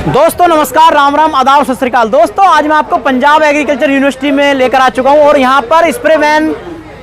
दोस्तों नमस्कार, राम राम, आदाब, सत श्री अकाल। दोस्तों आज मैं आपको पंजाब एग्रीकल्चर यूनिवर्सिटी में लेकर आ चुका हूं और यहां पर स्प्रे वैन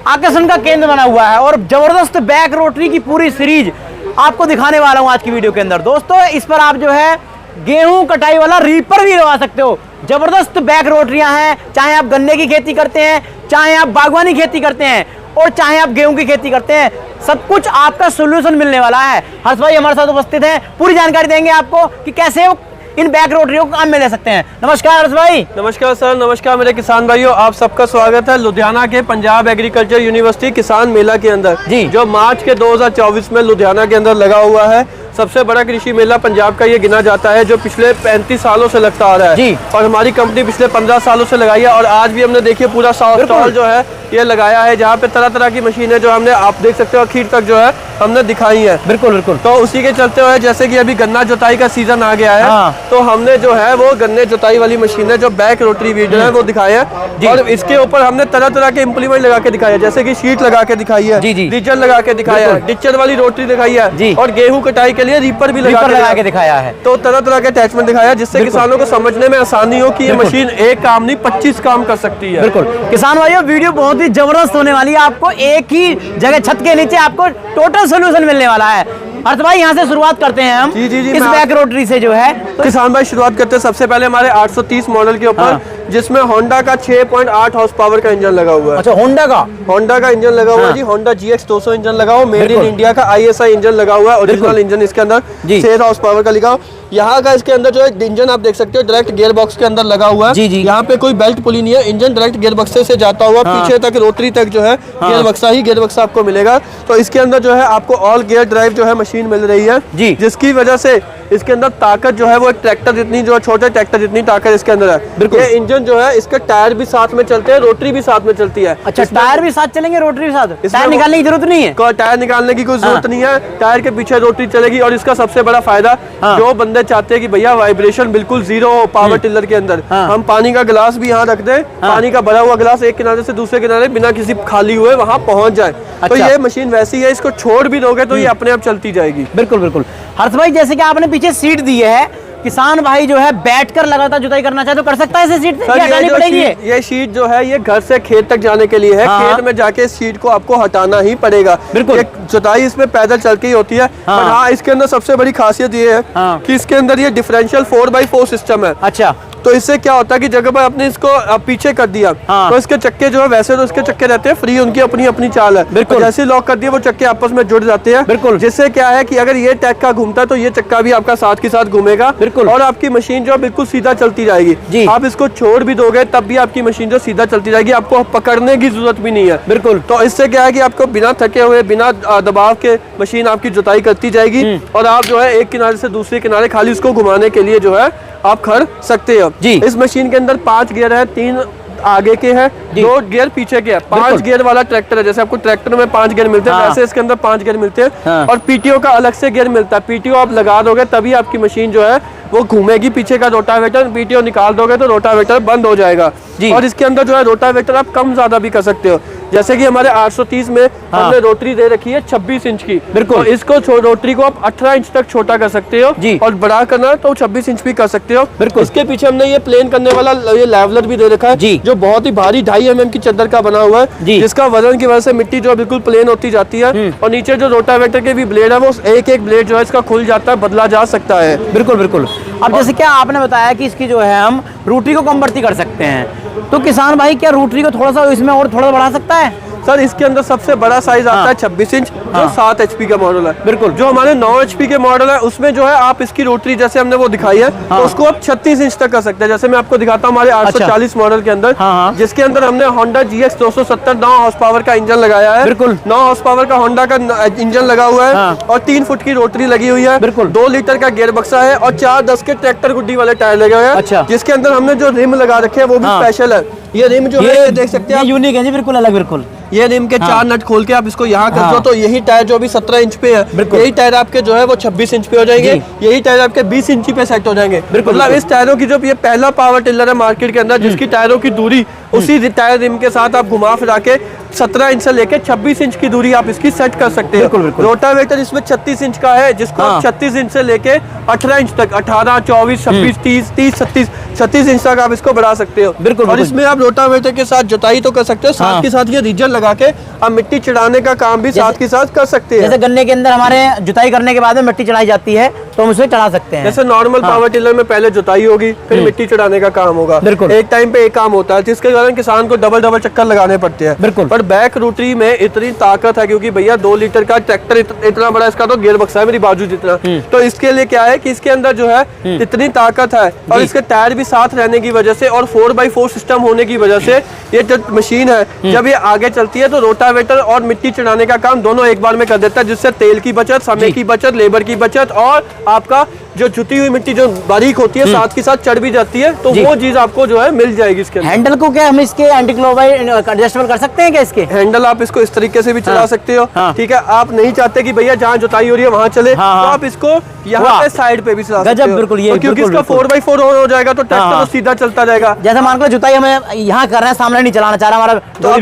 आकर्षण का केंद्र बना हुआ है और जबरदस्त बैक रोटरी की पूरी सीरीज आपको दिखाने वाला हूं आज की वीडियो के अंदर। दोस्तों इस पर आप जो है गेहूं कटाई वाला रीपर भी लगा सकते हो। जबरदस्त बैक रोटरियां हैं, चाहे आप गन्ने की खेती करते हैं, चाहे आप बागवानी खेती करते हैं और चाहे आप गेहूं की खेती करते हैं, सब कुछ आपका सोल्यूशन मिलने वाला है। हर्ष भाई हमारे साथ उपस्थित हैं, पूरी जानकारी देंगे आपको कि कैसे इन बैक रोटरियों को काम में ले सकते हैं। नमस्कार हर्ष भाई। नमस्कार सर, नमस्कार मेरे किसान भाइयों, आप सबका स्वागत है लुधियाना के पंजाब एग्रीकल्चर यूनिवर्सिटी किसान मेला के अंदर जी, जो मार्च के 2024 में लुधियाना के अंदर लगा हुआ है। सबसे बड़ा कृषि मेला पंजाब का ये गिना जाता है, जो पिछले 35 सालों से लगता आ रहा है जी। और हमारी कंपनी पिछले 15 सालों से लगाई है और आज भी हमने देखिए पूरा स्टॉल जो है ये लगाया है, जहाँ पे तरह तरह की मशीनें जो हमने आप देख सकते हो आखिर तक जो है हमने दिखाई है। बिल्कुल बिल्कुल। तो उसी के चलते हुए जैसे कि अभी गन्ना जुताई का सीजन आ गया है, तो हमने जो है वो गन्ने जुताई वाली मशीनें जो बैक रोटरी वीडर है वो दिखाए हैं और इसके ऊपर हमने तरह तरह के इम्प्लीमेंट लगा के दिखाया है, जैसे कि शीट लगा के दिखाई है, डीजल लगा के दिखाया है, डिचर वाली रोटरी दिखाई है और गेहूं कटाई के लिए रीपर भी लगा के दिखाया है। तो तरह तरह के अटैचमेंट दिखाया है जिससे किसानों को समझने में आसानी हो कि ये मशीन एक काम नहीं 25 काम कर सकती है। बिल्कुल किसान भाइयों, वीडियो बहुत ही जबरदस्त होने वाली है। आपको एक ही जगह छत के नीचे आपको टोटल सोल्यूशन मिलने वाला है। हर्ष भाई यहाँ से शुरुआत करते हैं हम जी, इस बैक रोटरी से जो है तो किसान भाई शुरुआत करते हैं सबसे पहले हमारे 830 मॉडल के ऊपर, जिसमें होंडा का 6.8 हॉर्स पावर का इंजन लगा हुआ है। अच्छा, होंडा का इंजन लगा हुआ है जी, होंडा GX 200 इंजन लगा हुआ, मेड इन इंडिया का ISI इंजन लगा हुआ है, ओरिजिनल इंजन इसके अंदर 6 हॉर्स पावर का लिखा हुआ। यहाँ का इसके अंदर जो है इंजन आप देख सकते हो डायरेक्ट गियर बॉक्स के अंदर लगा हुआ है। यहाँ पे कोई बेल्ट पुली नहीं है, इंजन डायरेक्ट गियर बक्से से जाता हुआ पीछे तक रोटरी तक जो है गियर बक्सा आपको मिलेगा। तो इसके अंदर जो है आपको ऑल गियर ड्राइव जो है मशीन मिल रही है जी, जिसकी वजह से इसके अंदर ताकत जो है वो एक ट्रैक्टर जितनी जो छोटे ट्रैक्टर जितनी ताकत इसके अंदर है। ये इंजन जो है इसके टायर भी साथ में चलते हैं, रोटरी भी साथ में चलती है। अच्छा, टायर भी साथ चलेंगे, रोटरी भी साथ? टायर निकालने की जरूरत नहीं है, टायर निकालने की कोई जरूरत नहीं है, टायर के पीछे रोटरी चलेगी। और इसका सबसे बड़ा फायदा जो बंदे चाहते हैं कि भैया वाइब्रेशन बिल्कुल जीरो हो पावर टिलर के अंदर, हम पानी का गिलास भी यहाँ रख दें, पानी का भरा हुआ गिलास एक किनारे से दूसरे किनारे बिना किसी खाली हुए वहाँ पहुँच जाए। तो ये मशीन वैसी है, इसको छोड़ भी दोगे तो ये अपने आप चलती जाएगी। बिल्कुल बिल्कुल। हर्ष भाई जैसे कि आपने पीछे सीट दी है, किसान भाई जो है बैठकर लगातार जुताई करना चाहे तो कर सकता है इसे सीट हटानी पड़ेगी? ये शीट जो है ये घर से खेत तक जाने के लिए है, खेत में जाके इस शीट को आपको हटाना ही पड़ेगा। बिल्कुल, जुताई इसमें पैदल चल के ही होती है। पर हाँ, इसके अंदर सबसे बड़ी खासियत ये है कि इसके अंदर ये डिफरेंशियल 4x4 सिस्टम है। अच्छा, तो इससे क्या होता है कि जगह पर आपने इसको पीछे कर दिया तो इसके चक्के जो है वैसे तो इसके चक्के रहते हैं फ्री, उनकी अपनी अपनी चाल है। बिल्कुल, जैसे लॉक कर दिया वो चक्के आपस में जुड़ जाते हैं। बिल्कुल, जिससे क्या है कि अगर ये टैक्का घूमता है तो ये चक्का भी आपका साथ के साथ घूमेगा। बिल्कुल, और आपकी मशीन जो बिल्कुल सीधा चलती जाएगी। आप इसको छोड़ भी दोगे तब भी आपकी मशीन जो सीधा चलती जाएगी, आपको पकड़ने की जरूरत भी नहीं है। बिल्कुल, तो इससे क्या है कि आपको बिना थके हुए बिना दबाव के मशीन आपकी जुताई करती जाएगी और आप जो है एक किनारे से दूसरे किनारे खाली उसको घुमाने के लिए जो है आप कर सकते हो। इस मशीन के अंदर 5 गियर है, 3 आगे के हैं, 2 गियर पीछे के हैं। 5 गियर वाला ट्रैक्टर है, जैसे आपको ट्रैक्टर में 5 गियर मिलते हैं वैसे इसके अंदर 5 गियर मिलते हैं। और PTO का अलग से गियर मिलता है, PTO आप लगा दोगे तभी आपकी मशीन जो है वो घूमेगी। पीछे का रोटावेटर PTO निकाल दोगे तो रोटावेटर बंद हो जाएगा। और इसके अंदर जो है रोटावेटर आप कम ज्यादा भी कर सकते हो, जैसे कि हमारे 830 में हमने रोटरी दे रखी है 26 इंच की। बिल्कुल, तो इसको रोटरी को आप 18 इंच तक छोटा कर सकते हो और बड़ा करना तो 26 इंच भी कर सकते हो। बिल्कुल, इसके पीछे हमने ये प्लेन करने वाला ये लेवलर भी दे रखा है जो बहुत ही भारी 2.5 mm की चद्दर का बना हुआ है, जिसका वजन की वजह से मिट्टी जो बिल्कुल प्लेन होती जाती है। और नीचे जो रोटावेटर के भी ब्लेड है वो एक एक ब्लेड जो है इसका खुल जाता है, बदला जा सकता है। बिल्कुल बिल्कुल। अब जैसे क्या आपने बताया कि इसकी जो है हम रोटरी को कम बढ़ती कर सकते हैं, तो किसान भाई क्या रोटरी को थोड़ा सा इसमें और थोड़ा बढ़ा सकता है? सर इसके अंदर सबसे बड़ा साइज आता है 26 इंच जो 7 HP का मॉडल है। बिल्कुल, जो हमारे 9 HP के मॉडल है उसमें जो है आप इसकी रोटरी जैसे हमने वो दिखाई है तो उसको आप 36 इंच तक कर सकते हैं। जैसे मैं आपको दिखाता हूँ हमारे 840 मॉडल के अंदर, जिसके अंदर हमने होंडा GX 270 9 हॉर्स पावर का इंजन लगाया है। बिल्कुल, 9 हॉर्स पावर का होंडा का इंजन लगा हुआ है और 3 फुट की रोटरी लगी हुई है। बिल्कुल, 2 लीटर का गियर बक्सा है और 410 के ट्रैक्टर गुड्डी वाले टायर लगे हुए हैं। जिसके अंदर हमने जो रिम लगा रखे हैं वो भी स्पेशल है। ये रिम जो है देख सकते हैं, यूनिक है जी, बिल्कुल अलग। बिल्कुल, ये रिम के 4 नट खोल के आप इसको यहाँ कर दो तो यही टायर जो भी 17 इंच पे है, यही टायर आपके जो है वो 26 इंच पे हो जाएंगे, यही टायर आपके 20 इंची पे सेट हो जाएंगे। मतलब इस टायरों की जो ये पहला पावर टिलर है मार्केट के अंदर जिसकी टायरों की दूरी उसी टायर रिम के साथ आप घुमा फिरा के 17 इंच से लेके 26 इंच की दूरी आप इसकी सेट कर सकते हैं। रोटावेटर इसमें 36 इंच का है, जिसको आप 36 इंच से लेके 18 इंच तक 18, 24, 26, 30, 36 इंच तक आप इसको बढ़ा सकते हो। बिल्कुल। और इसमें आप रोटावेटर के साथ जुताई तो कर सकते हो, साथ के साथ ये रीजन लगा के आप मिट्टी चढ़ाने का काम भी साथ के साथ कर सकते हैं। जैसे गन्ने के अंदर हमारे जुताई करने के बाद में मिट्टी चढ़ाई जाती है तो हम उसे चढ़ा सकते हैं। जैसे नॉर्मल पावर टिलर में पहले जुताई होगी, फिर मिट्टी चढ़ाने का काम होगा, एक टाइम पे एक काम होता है, जिसके कारण किसान को डबल चक्कर लगाने पड़ते हैं। बिल्कुल। पर बैक रोटरी में इतनी ताकत है, क्योंकि भैया 2 लीटर का ट्रैक्टर इतना बड़ा, इसका तो गियर बक्सा है मेरी बाजू जितना, तो इसके लिए क्या है कि इसके अंदर जो है इतनी ताकत है, और इसके टायर भी साथ रहने की वजह से और 4x4 सिस्टम होने की वजह से ये जो मशीन है जब ये आगे चलती है तो रोटावेटर और मिट्टी चढ़ाने का काम दोनों एक बार में कर देता है, जिससे तेल की बचत, समय की बचत, लेबर की बचत, और आपका जो जुती हुई मिट्टी जो बारीक होती है साथ के साथ चढ़ भी जाती है, तो वो चीज आपको जो है मिल जाएगी इसके अंदर। हैंडल को क्या हम इसके एंटी क्लोबाइड एडजस्टमेबल कर सकते हैं क्या? इसके हैंडल आप इसको इस तरीके से भी चला सकते हो, ठीक है। आप नहीं चाहते कि भैया जहाँ जुताई हो रही है वहाँ चले, तो आप इसको यहाँ पे साइड पे भी चला सकते हो। बिल्कुल, ये क्योंकि इसका 4x4 हो जाएगा तो ट्रैक्टर तो सीधा चलता जाएगा। जैसे मान लो जुताई हमें यहाँ कर रहे हैं, सामने नहीं चलाना चाह रहा हमारा, तो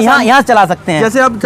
यहाँ चला सकते हैं। जैसे अब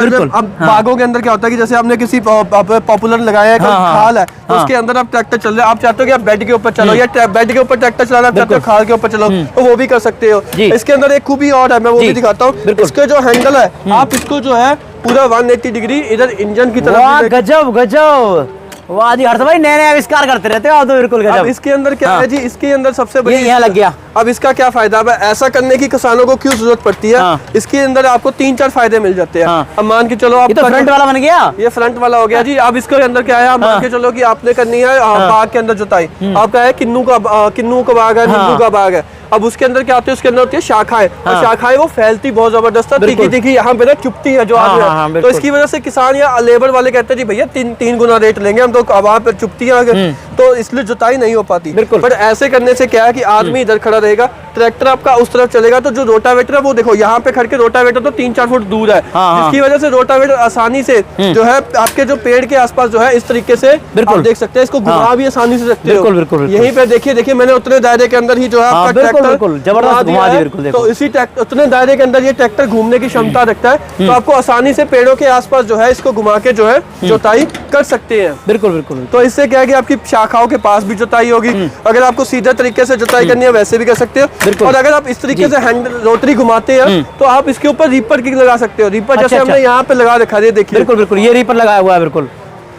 बागों के अंदर क्या होता है कि जैसे आपने किसी पॉपुलर लगाया है, खाल है, तो उसके अंदर आप ट्रैक्टर चल रहे हैं, आप चाहते हो कि आप बेड के ऊपर चलो या बेड के ऊपर ट्रैक्टर चलाना चाहते हो, खाल के ऊपर चलो, तो वो भी कर सकते हो। इसके अंदर एक खूबी और है, मैं वो भी दिखाता हूँ। इसके जो हैंडल है, आप इसको जो है पूरा 180 डिग्री इधर इंजन की तरफ। गजब वाह जी, हर्ष भाई नए आविष्कार करते रहते हो आप तो, बिल्कुल गजब। इसके अंदर क्या है जी, इसके अंदर सबसे बड़ी यहाँ लग गया। अब इसका क्या फायदा है, ऐसा करने की किसानों को क्यों जरूरत पड़ती है? इसके अंदर आपको 3-4 फायदे मिल जाते हैं। अब मान के चलो, आप ये तो फ्रंट वाला बन गया, ये फ्रंट वाला हो गया जी। अब इसके अंदर क्या है, आप मान के चलो कि आपने करनी है बाग के अंदर जुताई, आपका है किन्नू का बाग है, नींबू का बाग है। अब उसके अंदर क्या होती है, उसके अंदर होती है शाखाएं, और शाखाएं वो फैलती बहुत जबरदस्त है, देखिए यहाँ पे ना चुपती है जो आगे, तो इसकी वजह से किसान या लेबर वाले कहते हैं जी भैया 3 गुना रेट लेंगे हम, तो वहाँ पे चुपती है आगे, तो इसलिए जुताई नहीं हो पाती। पर ऐसे करने से क्या है कि आदमी इधर खड़ा रहेगा, ट्रैक्टर आपका उस तरफ चलेगा, तो जो रोटावेटर है वो देखो यहाँ पे खड़ के रोटावेटर तो 3-4 फुट दूर है, जिसकी वजह से रोटावेटर आसानी से जो है आपके जो पेड़ के आसपास जो है इस तरीके से आप देख सकते हैं, इसको घुमा भी आसानी से सकते हो। यहीं पे देखिए मैंने उतने दायरे के अंदर ही जो है आपका ट्रैक्टर जबरदस्त घुमा दिया, बिल्कुल। तो इसी उतने दायरे के अंदर ये ट्रैक्टर घूमने की क्षमता रखता है, तो आपको आसानी से पेड़ों के आसपास जो है इसको घुमा के जो है जुताई कर सकते हैं। बिल्कुल। तो इससे क्या है कि आपकी शाखाओं के पास भी जुताई होगी, अगर आपको सीधे तरीके से जुताई करनी है वैसे भी कर सकते हो, और अगर आप इस तरीके से हैंडल रोटरी घुमाते हैं तो आप इसके ऊपर रीपर की लगा सकते हो। रीपर जैसे हमने यहाँ पे लगा रखा है, देखिए बिल्कुल ये रीपर लगाया हुआ है, बिल्कुल।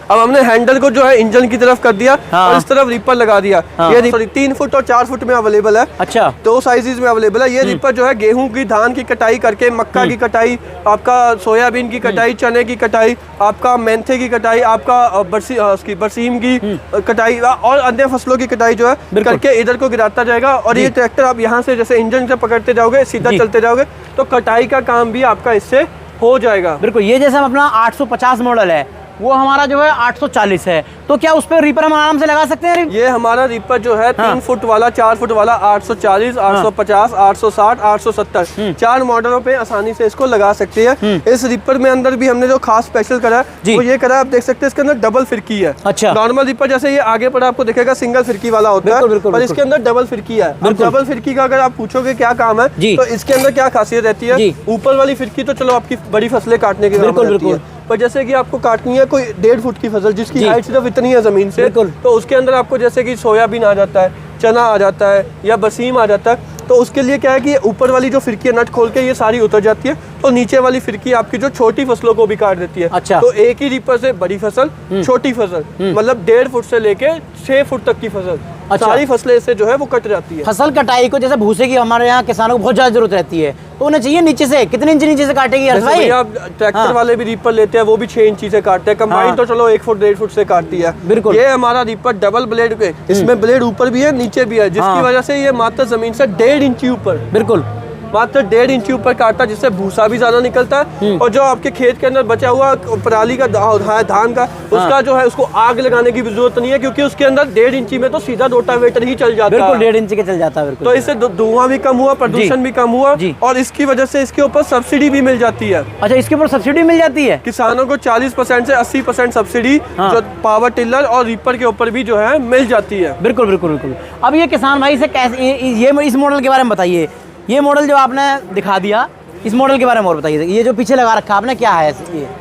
अब हमने हैंडल को जो है इंजन की तरफ कर दिया और इस तरफ रीपर लगा दिया। ये 3 फुट और 4 फुट में अवेलेबल है। अच्छा, 2 साइजेस में अवेलेबल है। ये रीपर जो है गेहूं की, धान की कटाई करके, मक्का की कटाई, आपका सोयाबीन की कटाई, चने की कटाई, आपका मेंथे की कटाई, आपका बरसीम की कटाई और अन्य फसलों की कटाई जो है करके इधर को गिराता जाएगा। और ये ट्रैक्टर आप यहाँ से जैसे इंजन से पकड़ते जाओगे, सीधा चलते जाओगे, तो कटाई का काम भी आपका इससे हो जाएगा। बिल्कुल। ये जैसे अपना 850 मॉडल है, वो हमारा जो है 840 है, तो क्या उस पर रीपर हम आराम से लगा सकते हैं? ये हमारा रीपर जो है 3 फुट वाला, 4 फुट वाला 840, 850, 860, 870 4 मॉडलों पे आसानी से इसको लगा सकते हैं। इस रीपर में अंदर भी हमने जो खास स्पेशल करा है वो ये करा है, आप देख सकते हैं इसके अंदर डबल फिरकी है। अच्छा। नॉर्मल रीपर जैसे ये आगे पर आपको दिखेगा सिंगल फिरकी वाला होता है, पर इसके अंदर डबल फिरकी है। डबल फिरकी का अगर आप पूछोगे क्या काम है, तो इसके अंदर क्या खासियत रहती है, ऊपर वाली फिरकी तो चलो आपकी बड़ी फसलें काटने के काम रहती है, पर जैसे कि आपको काटनी है कोई 1.5 फुट की फसल जिसकी हाइट सिर्फ इतनी है जमीन से, तो उसके अंदर आपको जैसे कि सोयाबीन आ जाता है, चना आ जाता है या बरसीम आ जाता है, तो उसके लिए क्या है कि ऊपर वाली जो फिरकी है नट खोल के ये सारी उतर जाती है, तो नीचे वाली फिरकी आपकी जो छोटी फसलों को भी काट देती है। अच्छा। तो एक ही रीपर से बड़ी फसल, छोटी फसल, मतलब 1.5 फुट से लेके 6 फुट तक की फसल, सारी फसलें इससे जो है वो कट जाती है। फसल कटाई को जैसे भूसे की हमारे यहाँ किसानों को बहुत ज्यादा जरूरत रहती है, तो उन्हें चाहिए नीचे से, कितने इंच नीचे से काटेगी भाई? आप ट्रैक्टर वाले भी रीपर लेते हैं, वो भी 6 इंची से काटते हैं, कंबाइन तो चलो 1 फुट 1.5 फुट से काटती है। बिल्कुल। ये हमारा रीपर डबल ब्लेड के, इसमें ब्लेड ऊपर भी है नीचे भी है, जिसकी वजह से ये मात्र जमीन से 1.5 इंची ऊपर, बिल्कुल मात्र 1.5 इंची ऊपर काटता है, जिससे भूसा भी ज्यादा निकलता है, और जो आपके खेत के अंदर बचा हुआ पराली का धान का, उसका जो है उसको आग लगाने की भी जरूरत नहीं है, क्योंकि उसके अंदर 1.5 इंची में तो सीधा रोटावेटर ही चल जाता है। बिल्कुल 1.5 इंची के चल जाता है। बिल्कुल। तो इससे धुआं भी कम हुआ, प्रदूषण भी कम हुआ, और इसकी वजह से इसके ऊपर सब्सिडी भी मिल जाती है। अच्छा, इसके ऊपर सब्सिडी मिल जाती है किसानों को 40% से 80% सब्सिडी जो पावर टिलर और रीपर के ऊपर भी जो है मिल जाती है। बिल्कुल बिल्कुल बिल्कुल। अब ये किसान भाई से कैसे, ये इस मॉडल के बारे में बताइए, ये मॉडल जो आपने दिखा दिया, इस मॉडल के बारे में और बताइए। ये जो पीछे लगा रखा आपने क्या है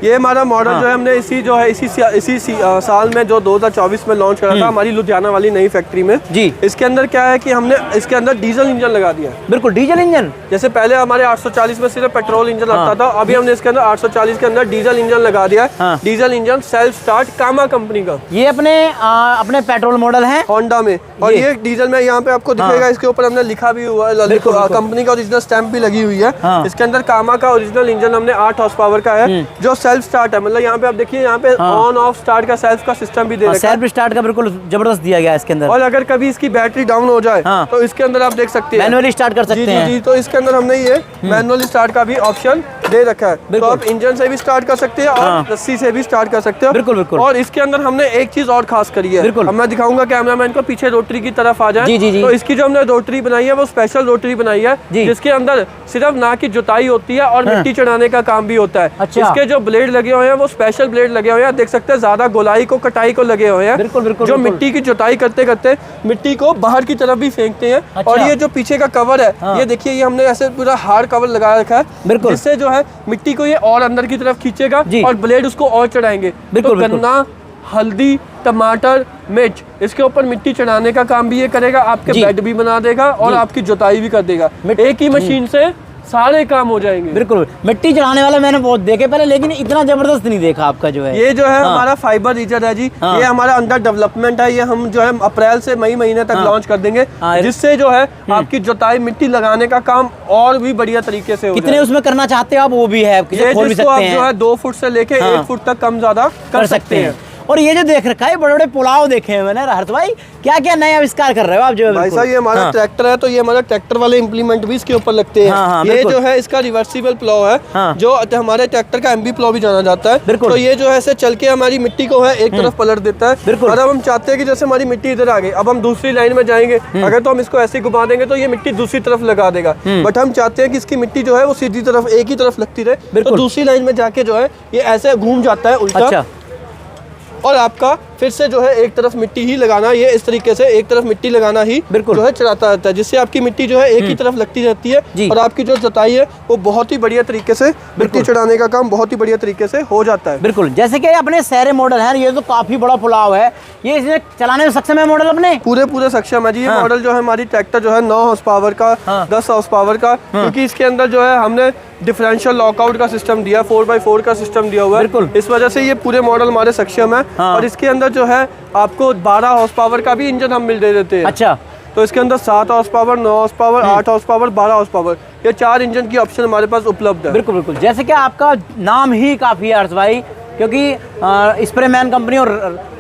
ये हमारा मॉडल जो है हमने इसी साल में जो 2024 में लॉन्च करा था हमारी लुधियाना वाली नई फैक्ट्री में जी। इसके अंदर क्या है कि हमने इसके अंदर डीजल इंजन लगा दिया। बिल्कुल डीजल इंजन, जैसे पहले हमारे 840 में सिर्फ पेट्रोल इंजन लगता था, अभी हमने इसके अंदर 840 के अंदर डीजल इंजन लगा दिया। डीजल इंजन सेल्फ स्टार्ट कामा कंपनी का, ये अपने पेट्रोल मॉडल है होंडा में, और ये डीजल में यहाँ पे आपको दिखेगा, इसके ऊपर हमने लिखा भी हुआ है, कंपनी का ओरिजिनल स्टैंप भी लगी हुई है। इसके अंदर कामा का ओरिजिनल इंजन हमने 8 हॉर्स पावर का है जो सेल्फ स्टार्ट है, मतलब यहाँ पे आप देखिए यहाँ पे ऑन ऑफ स्टार्ट का सेल्फ का सिस्टम भी दे रखा है। सेल्फ स्टार्ट का बिल्कुल जबरदस्त दिया गया है इसके अंदर। और अगर कभी इसकी बैटरी डाउन हो जाए तो इसके अंदर आप देख सकते हैं मैनुअली स्टार्ट कर सकते हैं। जी, तो इसके अंदर हमने ये मैनुअली स्टार्ट का भी ऑप्शन दे रखा है, तो आप इंजन से भी स्टार्ट कर सकते हैं और रस्सी से भी स्टार्ट कर सकते हैं। बिल्कुल बिल्कुल। और इसके अंदर हमने एक चीज और खास करी है, मैं दिखाऊंगा कैमरामैन को, पीछे रोटरी की तरफ आ जाए। तो इसकी जो हमने रोटरी बनाई है वो स्पेशल रोटरी बनाई है जिसके अंदर सिर्फ ना की जुताई होती है और मिट्टी चढ़ाने का काम भी होता है। अच्छा। इसके जो ब्लेड लगे हुए हैं वो स्पेशल ब्लेड लगे हुए हैं, देख सकते हैं, ज्यादा गोलाई को कटाई को लगे हुए हैं। बिल्कुल बिल्कुल। जो मिट्टी की जुताई करते करते मिट्टी को बाहर की तरफ भी फेंकते हैं। अच्छा। और ये जो पीछे का कवर है ये देखिए, ये हमने ऐसे पूरा हार्ड कवर लगा रखा है जिससे जो है मिट्टी को ये और अंदर की तरफ खींचेगा और ब्लेड उसको और चढ़ाएंगे। तो गन्ना, हल्दी, टमाटर, मिर्च, इसके ऊपर मिट्टी चढ़ाने का काम भी ये करेगा, आपके बेड भी बना देगा और आपकी जुताई भी कर देगा। एक ही मशीन से सारे काम हो जाएंगे। बिल्कुल। मिट्टी चढ़ाने वाला मैंने बहुत देखे पहले, लेकिन इतना जबरदस्त नहीं देखा आपका जो है। ये जो है हमारा फाइबर रीजर है जी, ये हमारा अंडर डेवलपमेंट है, ये हम जो है अप्रैल से मई महीने तक लॉन्च कर देंगे, जिससे जो है आपकी जुताई, मिट्टी लगाने का काम और भी बढ़िया तरीके से हो। कितने उसमें करना चाहते हो आप वो भी है, आप जो है 2 फुट से लेके 1 फुट तक कम ज्यादा कर सकते हैं। और ये जो देख रखा है, बड़े बड़े पुलाव देखे हैं मैंने। हर्ष भाई क्या क्या नए आविष्कार कर रहे हो आप जो है? भाई साहब ये हमारा ट्रैक्टर है, तो ये हमारा ट्रैक्टर वाले इम्प्लीमेंट भी इसके ऊपर लगते हैं। ये जो है इसका रिवर्सिबल प्लॉव है, जो हमारे ट्रैक्टर का एमबी प्लॉव भी जाना जाता है। तो ये जो है ऐसे चल के हमारी मिट्टी को है एक तरफ पलट देता है। और अब हम चाहते हैं कि जैसे हमारी मिट्टी इधर आ गई, अब हम दूसरी लाइन में जाएंगे, अगर तो हम इसको ऐसे घुमा देंगे तो ये मिट्टी दूसरी तरफ लगा देगा, बट हम चाहते हैं कि इसकी मिट्टी जो है वो सीधी तरफ एक ही तरफ लगती रहे, तो दूसरी लाइन में जाके जो है ये ऐसे घूम जाता है उल्टा, और आपका फिर से जो है एक तरफ मिट्टी ही लगाना, ये इस तरीके से एक तरफ मिट्टी लगाना ही जो है चलाता रहता है, जिससे आपकी मिट्टी जो है एक ही तरफ लगती रहती है और आपकी जो जुताई है वो बहुत ही बढ़िया तरीके से, मिट्टी चढ़ाने का काम बहुत ही बढ़िया तरीके से हो जाता है। बिल्कुल। जैसे कि अपने सारे मॉडल है, ये तो काफी बड़ा पुलाव है, ये इसमें चलाने में सक्षम है मॉडल अपने पूरे सक्षम है जी। ये मॉडल जो है हमारी ट्रैक्टर जो है 9 हॉर्स पावर का, 10 हॉर्स पावर का, क्योंकि इसके अंदर जो है हमने डिफरेंशियल लॉकआउट का सिस्टम दिया, 4x4 का सिस्टम दिया हुआ है, इस वजह से ये पूरे मॉडल हमारे सक्षम है। और इसके अंदर जो है आपको 12 हॉर्स पावर का भी इंजन हम मिल दे देते हैं। अच्छा। तो इसके अंदर 7 horse power, 9 horse power, 8 horse power, 12 horse power, ये 4 इंजन की ऑप्शन हमारे पास उपलब्ध है। बिल्कुल बिल्कुल। जैसे कि आपका नाम ही काफी है हर्ष भाई, क्योंकि स्प्रेमैन कंपनी और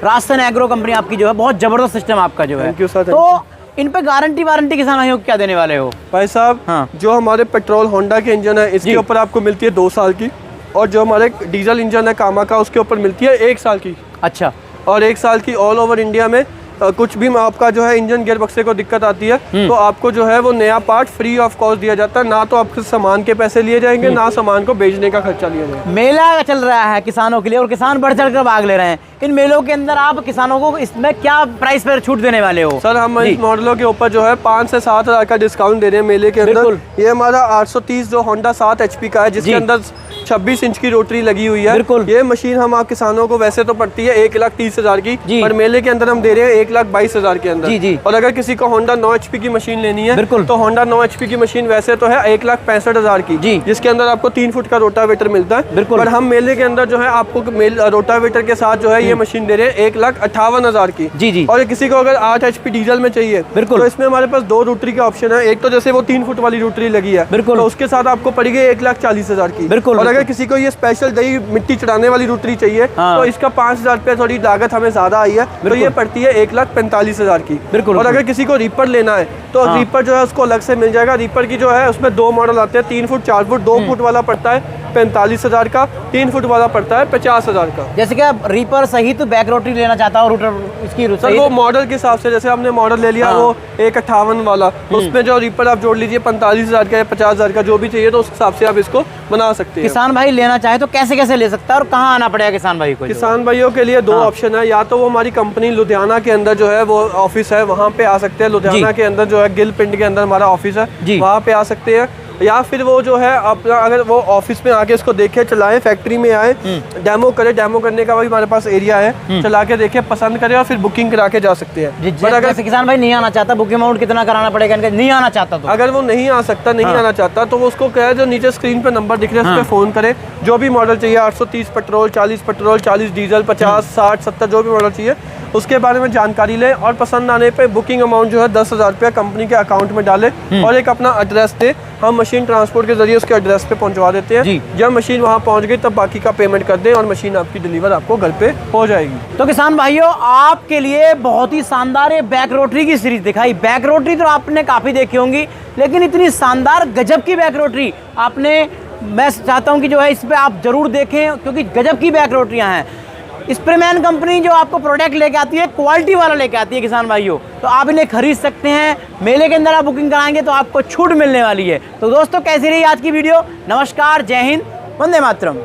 राजस्थान एग्रो कंपनी आपकी जो है बहुत जबरदस्त सिस्टम आपका जो है। Thank you sir. तो इन पे वारंटी किसानों को क्या देने वाले हो भाई साहब? जो हमारे पेट्रोल होंडा के इंजन है इसके ऊपर आपको मिलती है 2 साल की, और जो हमारे डीजल इंजन है कामा का उसके ऊपर मिलती है 1 साल की। अच्छा। और 1 साल की ऑल ओवर इंडिया में कुछ भी आपका जो है इंजन गियर बक्से को दिक्कत आती है तो आपको जो है वो नया पार्ट फ्री ऑफ कॉस्ट दिया जाता है, ना तो आपके सामान के पैसे लिए जाएंगे ना सामान को बेचने का खर्चा लिया जाएगा। मेला चल रहा है किसानों के लिए और किसान बढ़ चढ़ कर भाग ले रहे हैं, इन मेलों के अंदर आप किसानों को इसमें क्या प्राइस पर छूट देने वाले हो? सर हम इस मॉडलों के ऊपर जो है 5 से 7 हज़ार का डिस्काउंट दे रहे हैं मेले के अंदर। ये हमारा 830 जो होंडा 7 HP का है, जिसके अंदर 26 इंच की रोटरी लगी हुई है। ये मशीन हम आप किसानों को वैसे तो पड़ती है 1,30,000 की, पर मेले के अंदर हम दे रहे हैं 1,22,000 के अंदर। और अगर किसी को होंडा 9 HP की मशीन लेनी है तो होंडा 9 HP की मशीन वैसे तो है 1,65,000 की, जिसके अंदर आपको 3 फुट का रोटावेटर मिलता है। पर हम मेले के अंदर जो है आपको रोटावेटर के साथ जो है ये मशीन दे रहे हैं 1,58,000 की। और किसी को अगर 8 HP डीजल में चाहिए तो इसमें हमारे पास 2 रोटरी का ऑप्शन है। एक तो जैसे वो 3 फुट वाली रोटरी लगी है तो उसके साथ आपको पड़ेगी 1,40,000 की। और अगर किसी को ये स्पेशल दही मिट्टी चढ़ाने वाली रोटरी चाहिए तो इसका 5,000 रुपया थोड़ी लागत हमें ज्यादा आई है, तो ये पड़ती है 1,45,000 की। और अगर किसी को रीपर लेना है तो रीपर जो है उसको अलग से मिल जाएगा। रीपर की जो है उसमें 2 मॉडल आते हैं, 3 फुट, 4 फुट, 2 फुट वाला पड़ता है 45,000 का, 3 फुट वाला पड़ता है 50,000 का। जैसे कि आप रीपर सहित बैक रोटरी लेना चाहता हूँ, रूटर इसकी सर वो मॉडल के हिसाब से, जैसे हमने मॉडल ले लिया वो 158 वाला, तो उसमें जो रीपर आप जोड़ लीजिए 45,000 का या 50,000 का जो भी चाहिए, तो उस हिसाब से आप इसको बना सकते हैं। किसान भाई लेना चाहे तो कैसे कैसे ले सकता है और कहाँ आना पड़ेगा किसान भाई को? किसान भाइयों के लिए 2 ऑप्शन है, या तो वो हमारी कंपनी लुधियाना के अंदर जो है वो ऑफिस है, वहाँ पे आ सकते हैं। लुधियाना के अंदर जो है गिल पिंड के अंदर हमारा ऑफिस है, वहाँ पे आ सकते हैं। या फिर वो जो है अपना अगर वो ऑफिस में आके इसको देखे, चलाएं, फैक्ट्री में आए, डेमो करें, डेमो करने का भी हमारे पास एरिया है, चला के देखे, पसंद करें और फिर बुकिंग करा के जा सकते हैं। बट अगर किसान भाई नहीं आना चाहता, बुकिंग अमाउंट कितना कराना पड़ेगा? नहीं आना चाहता तो अगर वो नहीं आ सकता, नहीं आना चाहता, तो वो उसको कहे जो नीचे स्क्रीन पे नंबर दिख रहा है उस पर फोन करे, जो भी मॉडल चाहिए, 830 पेट्रोल, 40 डीजल, 50, 60, 70 जो भी मॉडल चाहिए उसके बारे में जानकारी लें, और पसंद आने पे बुकिंग अमाउंट जो है 10,000 रुपया कंपनी के अकाउंट में डालें और एक अपना एड्रेस दे, हम मशीन ट्रांसपोर्ट के जरिए उसके एड्रेस पे पहुंचवा देते हैं। जब मशीन वहां पहुंच गई तब बाकी का पेमेंट कर दें और मशीन आपकी डिलीवर आपको घर पे हो जाएगी। तो किसान भाइयों, आपके लिए बहुत ही शानदार ये बैक रोटरी की सीरीज दिखाई। बैक रोटरी तो आपने काफी देखी होंगी, लेकिन इतनी शानदार गजब की बैक रोटरी आपने, मैं चाहता हूं कि जो है इस पे आप जरूर देखें, क्योंकि गजब की बैक रोटरियां हैं। स्प्रेमैन कंपनी जो आपको प्रोडक्ट लेके आती है, क्वालिटी वाला लेके आती है किसान भाइयों, तो आप इन्हें खरीद सकते हैं। मेले के अंदर आप बुकिंग कराएंगे तो आपको छूट मिलने वाली है। तो दोस्तों, कैसी रही आज की वीडियो? नमस्कार, जय हिंद, वंदे मातरम।